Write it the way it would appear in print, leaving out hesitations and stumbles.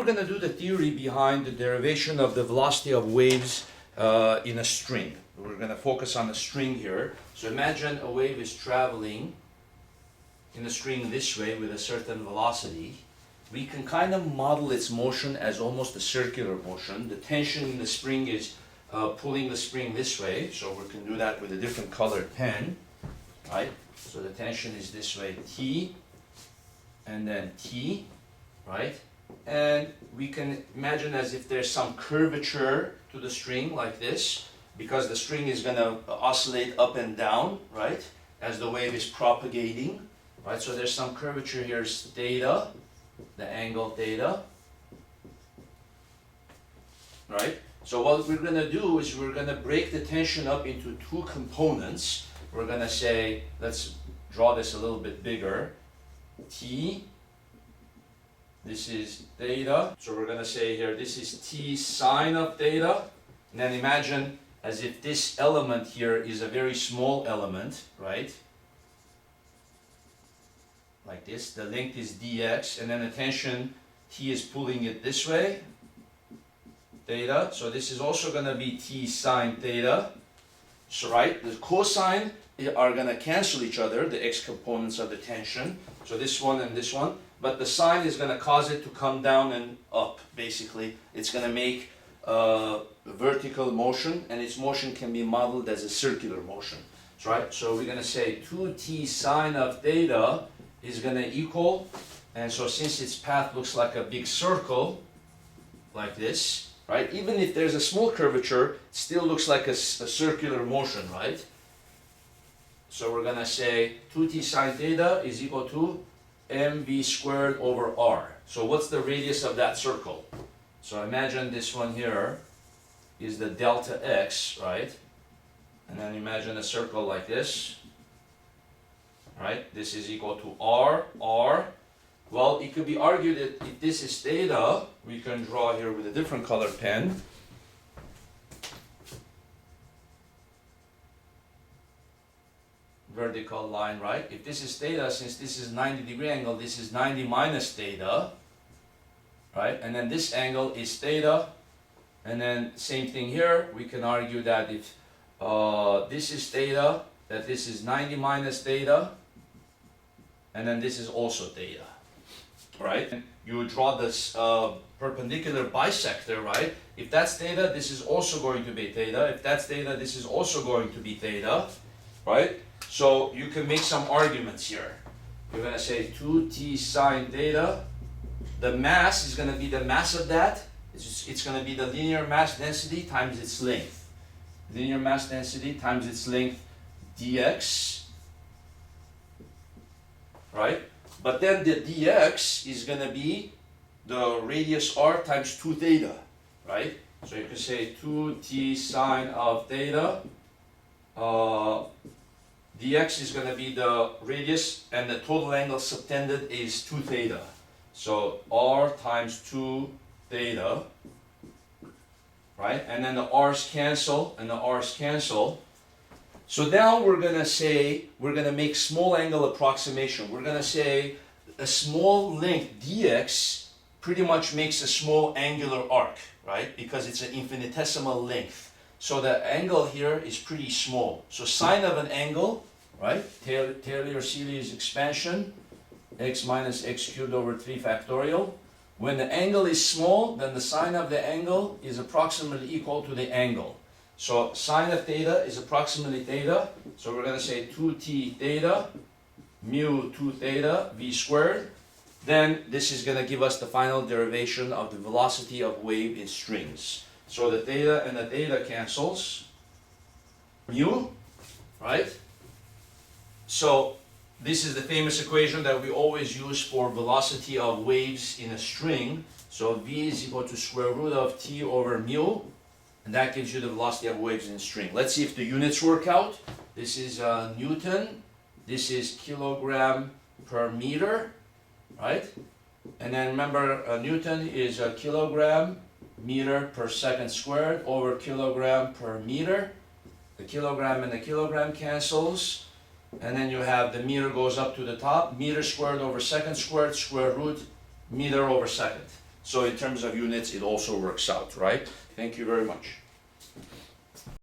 we're going to do the theory behind the derivation of the velocity of waves in a string. We're going to focus on the string here. So imagine a wave is traveling in a string this way with a certain velocity. We can kind of model its motion as almost a circular motion. The tension in the spring is pulling the spring this way, so we can do that with a different colored pen, right? So the tension is this way, T, and then T, right? And we can imagine as if there's some curvature to the string like this, because the string is going to oscillate up and down, right, as the wave is propagating, right? So there's some curvature here, is theta, the angle theta, right? So what we're going to do is we're going to break the tension up into two components. We're going to say, let's draw this a little bit bigger, T, this is theta. So we're going to say here, this is T sine of theta. And then imagine as if this element here is a very small element, right? Like this, the length is dx, and then the tension, T is pulling it this way, theta. So this is also going to be T sine theta. So right, the cosine are going to cancel each other, the x components of the tension. So this one and this one. But the sine is going to cause it to come down and up, basically. It's going to make vertical motion, and its motion can be modeled as a circular motion. Right? So we're going to say 2t sine of theta is going to equal, and so since its path looks like a big circle, like this, right? Even if there's a small curvature, it still looks like a circular motion, right? So we're going to say 2t sine theta is equal to mv squared over r. So what's the radius of that circle? So imagine this one here is the delta x, right? And then imagine a circle like this, right? This is equal to r. Well, it could be argued that if this is theta, we can draw here with a different colored pen. Vertical line, right? If this is theta, since this is 90-degree angle, this is 90 minus theta, right? And then this angle is theta, and then same thing here. We can argue that if this is theta, that this is 90 minus theta, and then this is also theta, right? And you draw this perpendicular bisector, right? If that's theta, this is also going to be theta. If that's theta, this is also going to be theta, right? So you can make some arguments here. You're going to say 2t sine theta. The mass is going to be the mass of that. It's going to be the linear mass density times its length. Linear mass density times its length dx. Right? But then the dx is going to be the radius r times 2 theta. Right? So you can say 2t sine of theta. Dx is going to be the radius, and the total angle subtended is 2 theta. So r times 2 theta, right? And then the r's cancel, and the r's cancel. So now we're going to say, we're going to make small angle approximation. We're going to say a small length dx pretty much makes a small angular arc, right? Because it's an infinitesimal length. So the angle here is pretty small. So sine of an angle, right? Taylor-Series expansion, x minus x cubed over 3 factorial. When the angle is small, then the sine of the angle is approximately equal to the angle. So sine of theta is approximately theta. So we're going to say 2t theta mu 2 theta v squared. Then this is going to give us the final derivation of the velocity of wave in strings. So the theta and the theta cancels. Mu, right? So this is the famous equation that we always use for velocity of waves in a string. So v is equal to square root of t over mu, and that gives you the velocity of waves in a string. Let's see if the units work out. This is Newton, this is kilogram per meter, right? And then remember, Newton is a kilogram meter per second squared over kilogram per meter. The kilogram and the kilogram cancels. And then you have the meter goes up to the top, meter squared over second squared, square root meter over second. So in terms of units, it also works out, right? Thank you very much.